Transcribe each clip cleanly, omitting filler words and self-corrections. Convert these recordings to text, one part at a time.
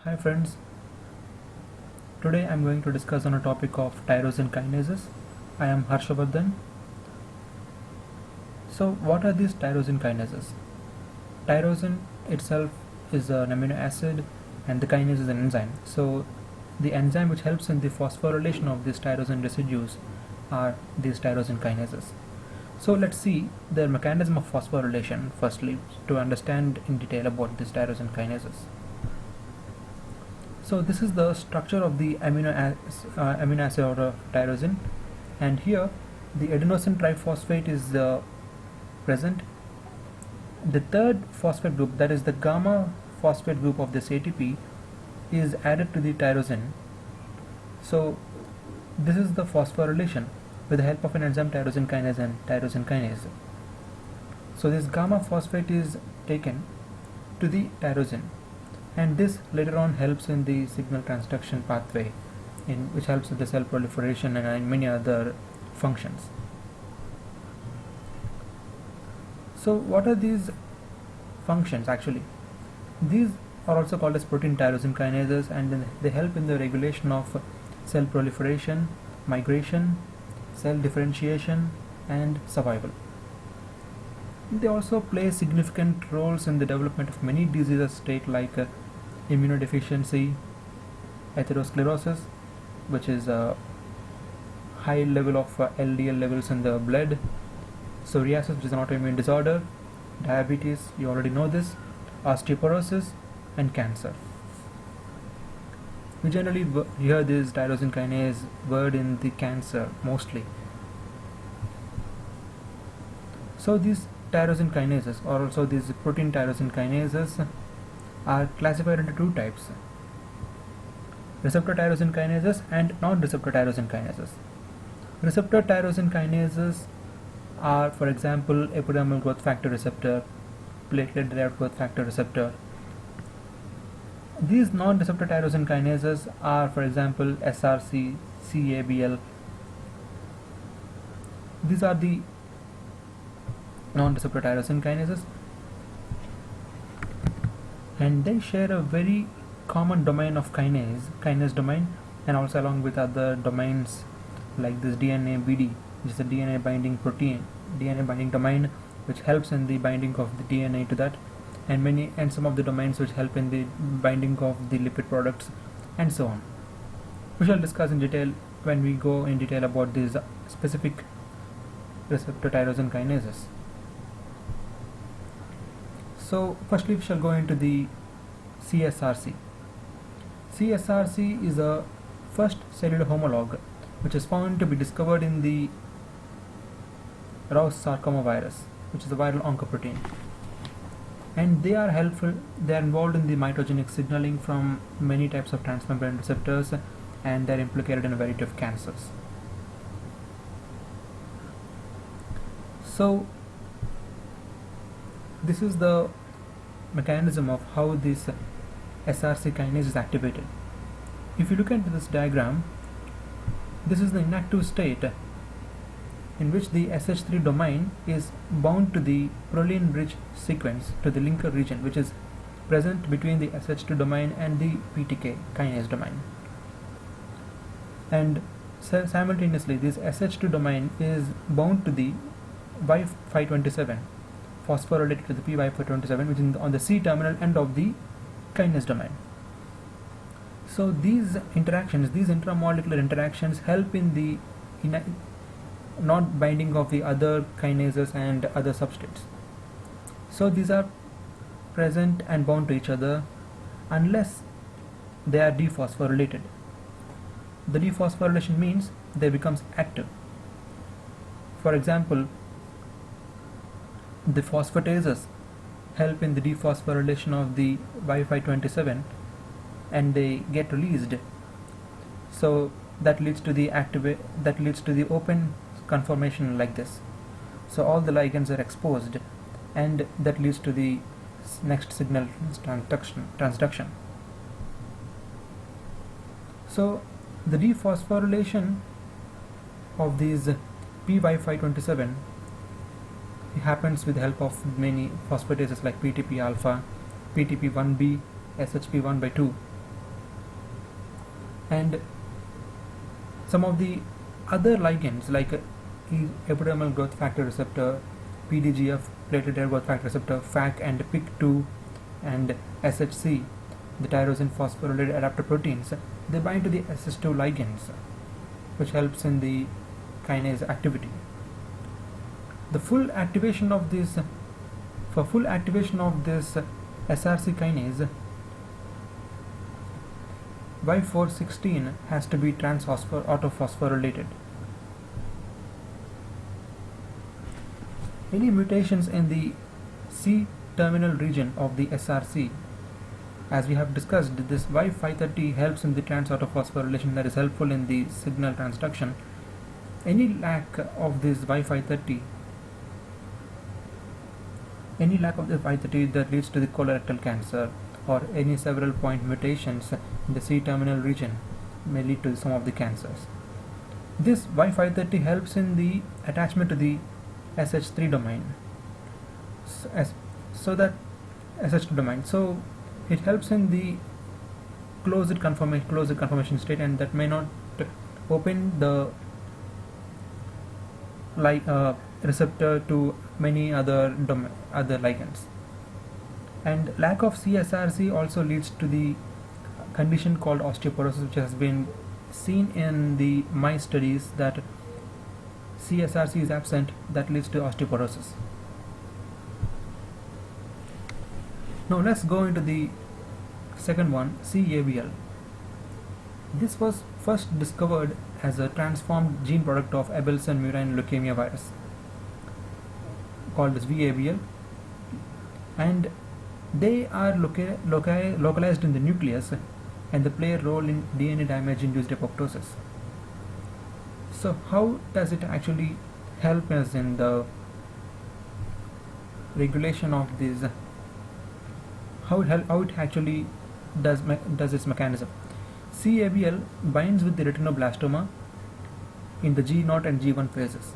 Hi friends, today I am going to discuss on a topic of tyrosine kinases. I am Harshavardhan. So what are these tyrosine kinases? Tyrosine itself is an amino acid and the kinase is an enzyme. So the enzyme which helps in the phosphorylation of these tyrosine residues are these tyrosine kinases. So let's see the mechanism of phosphorylation firstly to understand in detail about these tyrosine kinases. So this is the structure of the amino acid or tyrosine, and here the adenosine triphosphate is present. The third phosphate group, that is the gamma phosphate group of this ATP, is added to the tyrosine. So this is the phosphorylation with the help of an enzyme tyrosine kinase and tyrosine kinase. So this gamma phosphate is taken to the tyrosine, and this later on helps in the signal transduction pathway, which helps with the cell proliferation and many other functions. So what are these functions actually? These are also called as protein tyrosine kinases, and they help in the regulation of cell proliferation, migration, cell differentiation and survival. They also play significant roles in the development of many diseases state like immunodeficiency, atherosclerosis, which is a high level of LDL levels in the blood, psoriasis, which is an autoimmune disorder, diabetes, you already know this, osteoporosis and cancer. We generally hear this tyrosine kinase word in the cancer mostly. So these tyrosine kinases, or also these protein tyrosine kinases, are classified into two types: receptor tyrosine kinases and non-receptor tyrosine kinases. Receptor tyrosine kinases are, for example, epidermal growth factor receptor, platelet derived growth factor receptor. These non-receptor tyrosine kinases are, for example, src, c-abl. These are the non-receptor tyrosine kinases, and they share a very common domain of kinase domain, and also along with other domains like this DNA BD, which is a DNA binding protein, DNA binding domain, which helps in the binding of the DNA to that, and some of the domains which help in the binding of the lipid products, and so on. We shall discuss in detail when we go in detail about these specific receptor tyrosine kinases. So firstly we shall go into the c-src. c-src is a first cellular homologue which is found to be discovered in the Rous sarcoma virus, which is a viral oncoprotein, and they are helpful. They are involved in the mitogenic signaling from many types of transmembrane receptors, and they are implicated in a variety of cancers. So this is the mechanism of how this src kinase is activated. If you look at this diagram, this is the inactive state in which the SH3 domain is bound to the proline bridge sequence, to the linker region which is present between the SH2 domain and the PTK kinase domain, and simultaneously this SH2 domain is bound to the Y527, phosphorylated to the P527, which is on the C terminal end of the kinase domain. So these interactions, these intramolecular interactions, help in the not binding of the other kinases and other substrates. So these are present and bound to each other unless they are dephosphorylated. The dephosphorylation means they becomes active. For example, the phosphatases help in the dephosphorylation of the Y527, and they get released. So that leads to the open conformation like this. So all the ligands are exposed, and that leads to the next signal transduction. So the dephosphorylation of these Py527 happens with the help of many phosphatases like PTP alpha, PTP1B, SHP1 by 2, And some of the other ligands like epidermal growth factor receptor, PDGF, platelet hair growth factor receptor, FAC and PIC2 and SHC, the tyrosine phosphorylated adapter proteins, they bind to the SS2 ligands, which helps in the kinase activity. The full activation of this, for full activation of this src kinase, Y416 has to be autophosphorylated. Any mutations in the C-terminal region of the src, as we have discussed, this Y530 helps in the trans-autophosphorylation, that is helpful in the signal transduction. Any lack of this Y530, that leads to the colorectal cancer, or any several point mutations in the C-terminal region may lead to some of the cancers. This Y530 helps in the attachment to the SH3 domain, so that SH2 domain. So it helps in the closed conformation state, and that may not open the receptor to many other ligands. And lack of c-src also leads to the condition called osteoporosis, which has been seen in the mice studies, that c-src is absent, that leads to osteoporosis. Now let's go into the second one, c-abl. This was first discovered as a transformed gene product of Abelson murine leukemia virus called as VABL, and they are localized in the nucleus, and they play a role in DNA damage induced apoptosis. So how does it actually help us in the regulation of these? How it actually does its mechanism? c-abl binds with the retinoblastoma in the G0 and G1 phases,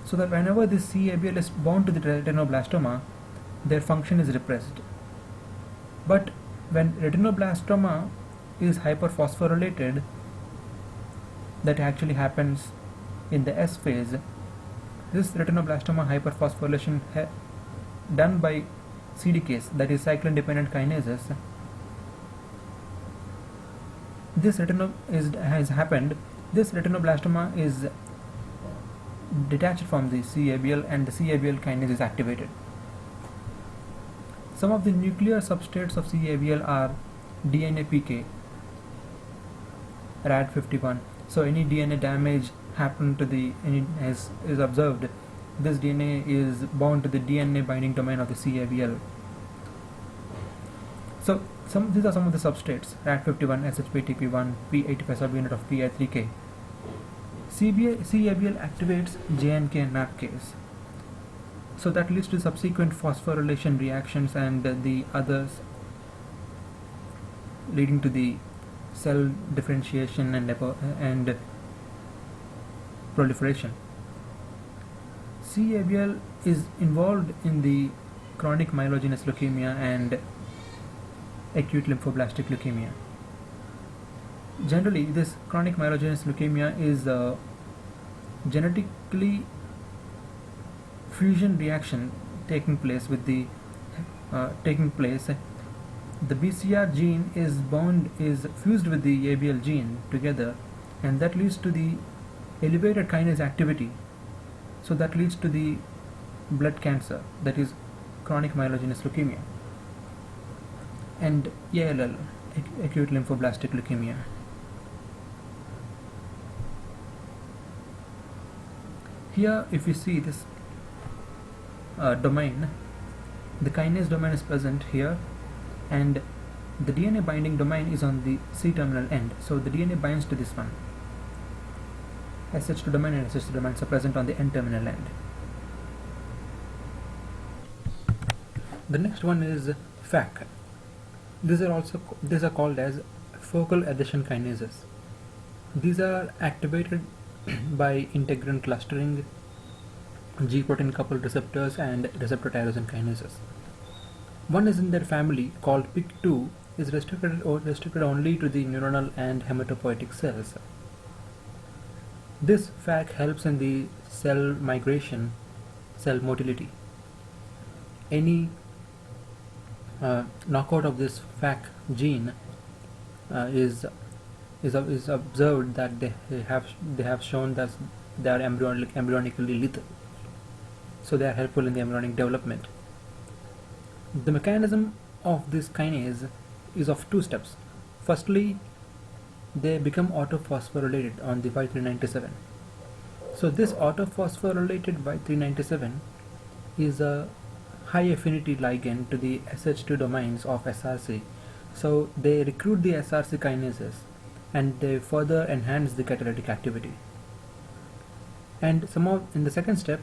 so that whenever this c-abl is bound to the retinoblastoma, their function is repressed. But when retinoblastoma is hyperphosphorylated, that actually happens in the S phase, this retinoblastoma hyperphosphorylation done by CDKs, that is cyclin dependent kinases, this has happened. This retinoblastoma is detached from the c-abl, and the c-abl kinase is activated. Some of the nuclear substrates of c-abl are DNA PK, Rad51. So any DNA damage happen to the is observed, this DNA is bound to the DNA binding domain of the c-abl. So these are some of the substrates: Rad51, SHPTP1, P85 subunit of PI3K. c-abl activates JNK and MAPKs, so that leads to subsequent phosphorylation reactions and the others, leading to the cell differentiation and proliferation. c-abl is involved in the chronic myelogenous leukemia and acute lymphoblastic leukemia. Generally, this chronic myelogenous leukemia is a genetically fusion reaction taking place. The BCR gene is fused with the ABL gene together, and that leads to the elevated kinase activity. So that leads to the blood cancer, that is chronic myelogenous leukemia, and ALL, acute lymphoblastic leukemia. Here, if you see this domain, the kinase domain is present here, and the DNA binding domain is on the C-terminal end. So the DNA binds to this one. SH2 domain and SH2 domains are present on the N-terminal end. The next one is FAC. These are called as focal adhesion kinases. These are activated by integrin clustering, G-protein coupled receptors, and receptor tyrosine kinases. One is in their family called PIC2 is restricted only to the neuronal and hematopoietic cells. This FAC helps in the cell migration, cell motility. Any knockout of this FAC gene is observed that they have shown that they are embryonically lethal. So they are helpful in the embryonic development. The mechanism of this kinase is of two steps. Firstly, they become autophosphorylated on the Y397. So this autophosphorylated Y397 is a high affinity ligand to the SH2 domains of src. So they recruit the src kinases and they further enhance the catalytic activity. And in the second step,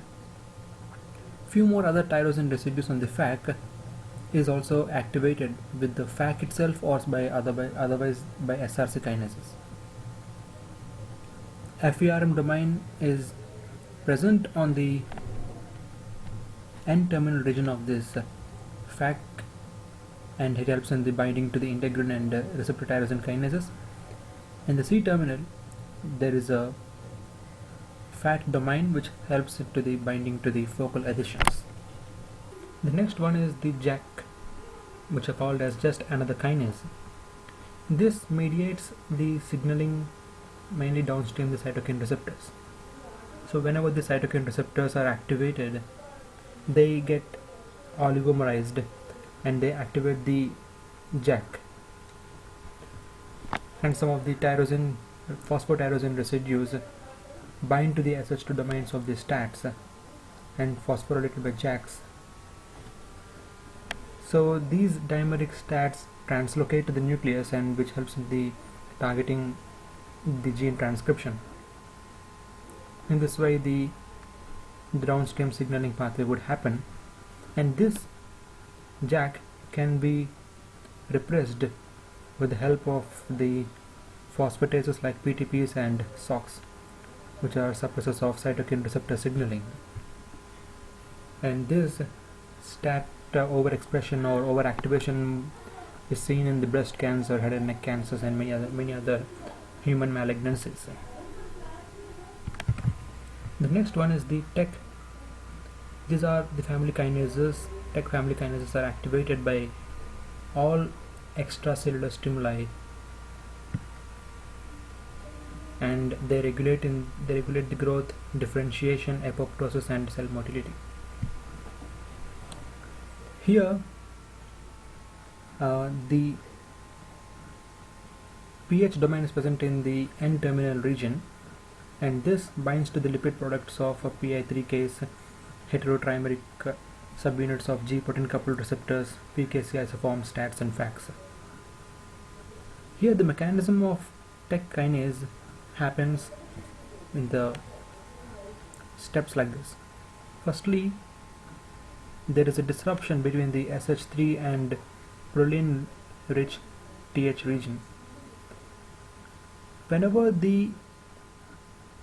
few more other tyrosine residues on the FAC is also activated with the FAC itself or otherwise by src kinases. FERM domain is present on the N-terminal region of this FAC, and it helps in the binding to the integrin and receptor tyrosine kinases. In the C-terminal, there is a FAT domain which helps it to the binding to the focal adhesions. The next one is the JAK, which are called as just another kinase. This mediates the signaling mainly downstream the cytokine receptors. So whenever the cytokine receptors are activated, they get oligomerized and they activate the JAK, and some of the phosphotyrosine residues bind to the SH2 domains of the STATs and phosphorylated by JAKs. So these dimeric STATs translocate to the nucleus, and which helps in the targeting the gene transcription. In this way, the downstream signaling pathway would happen, and this JAK can be repressed with the help of the phosphatases like PTPs and SOX, which are suppressors of cytokine receptor signaling. And this STAT overexpression or overactivation is seen in the breast cancer, head and neck cancers, and many other human malignancies. The next one is the TEC. These are the family kinases. TEC family kinases are activated by all extracellular stimuli, and they regulate the growth, differentiation, apoptosis, and cell motility. Here, the pH domain is present in the N-terminal region, and this binds to the lipid products of PI3Ks, heterotrimeric subunits of G-protein coupled receptors, PKC isoforms, STATs, and FACs. Here the mechanism of TEC kinase happens in the steps like this. Firstly, there is a disruption between the SH3 and proline rich TH region. Whenever the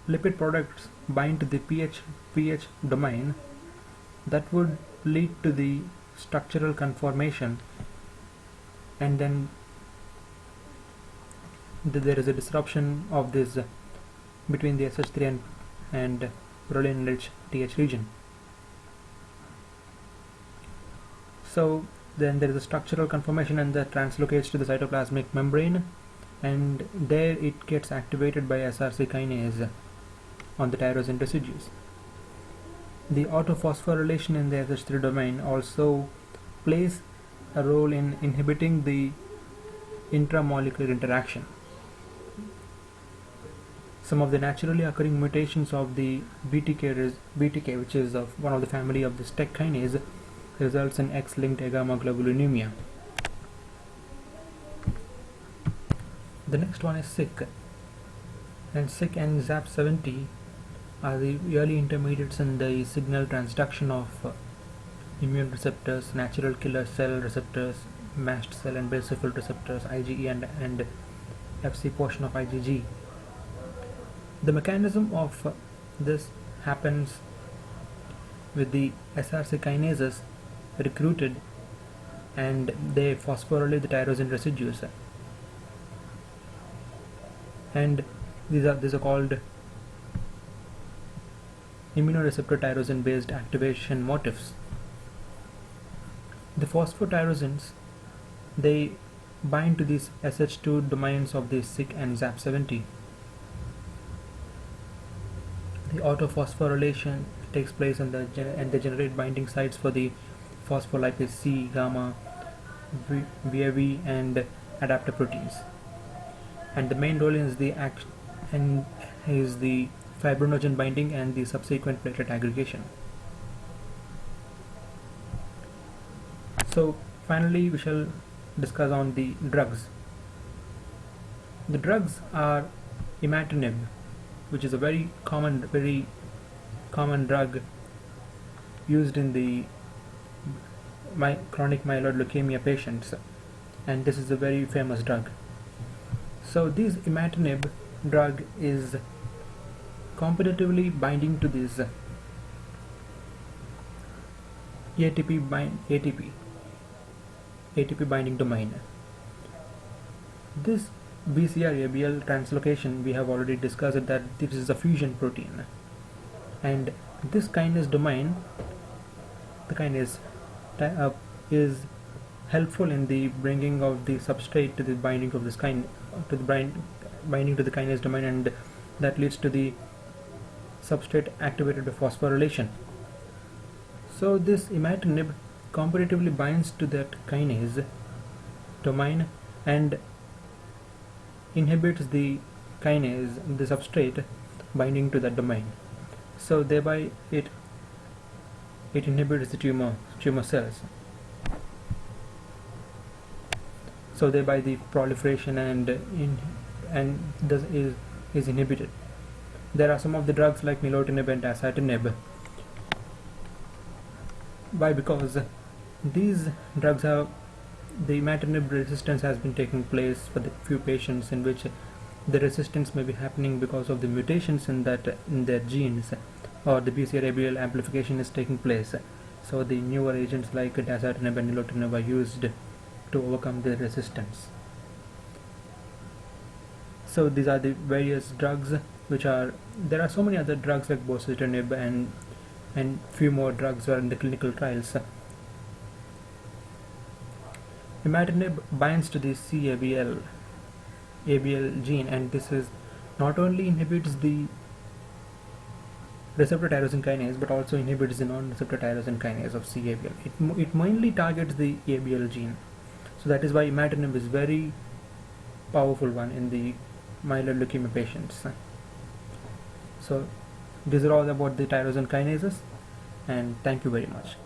lipid products bind to the pH domain, that would lead to the structural conformation, and then there is a disruption of this between the SH3 and proline rich TH region. So then there is a structural conformation, and that translocates to the cytoplasmic membrane, and there it gets activated by src kinase on the tyrosine residues. The autophosphorylation in the SH3 domain also plays a role in inhibiting the intramolecular interaction. Some of the naturally occurring mutations of the BTK, which is one of the family of this TEC kinase, results in X-linked agammaglobulinemia. The next one is SYK, and SYK and ZAP70 are the early intermediates in the signal transduction of immune receptors, natural killer cell receptors, mast cell and basophil receptors, IgE and Fc portion of IgG. The mechanism of this happens with the src kinases recruited and they phosphorylate the tyrosine residues, and these are called immunoreceptor tyrosine based activation motifs. The phosphotyrosines, they bind to these SH2 domains of the SIC and ZAP70. The autophosphorylation takes place and they generate binding sites for the phospholipase C, gamma, VAV and adapter proteins. And the main role is the fibrinogen binding and the subsequent platelet aggregation. So finally we shall discuss on the drugs. The drugs are imatinib, which is a very common drug used in the chronic myeloid leukemia patients, and this is a very famous drug. So this imatinib drug is competitively binding to this ATP binding domain. This Bcr-Abl translocation, we have already discussed that this is a fusion protein, and this kinase domain, the kinase is helpful in the bringing of the substrate to the binding of this binding to the kinase domain, and that leads to the substrate activated by phosphorylation. So this imatinib competitively binds to that kinase domain and inhibits the kinase, the substrate binding to that domain. So thereby it inhibits the tumor cells. So thereby the proliferation and thus is inhibited. There are some of the drugs like nilotinib and dasatinib. Why? Because these drugs have the imatinib resistance has been taking place for the few patients in which the resistance may be happening because of the mutations in their genes, or the Bcr-Abl amplification is taking place. So the newer agents like dasatinib and nilotinib are used to overcome the resistance. So these are the various drugs which are, there are so many other drugs like bosutinib and few more drugs are in the clinical trials. Imatinib binds to the c-abl gene, and this is not only inhibits the receptor tyrosine kinase but also inhibits the non-receptor tyrosine kinase of c-abl. It mainly targets the abl gene. So that is why imatinib is very powerful one in the myeloid leukemia patients. So these are all about the tyrosine kinases, and thank you very much.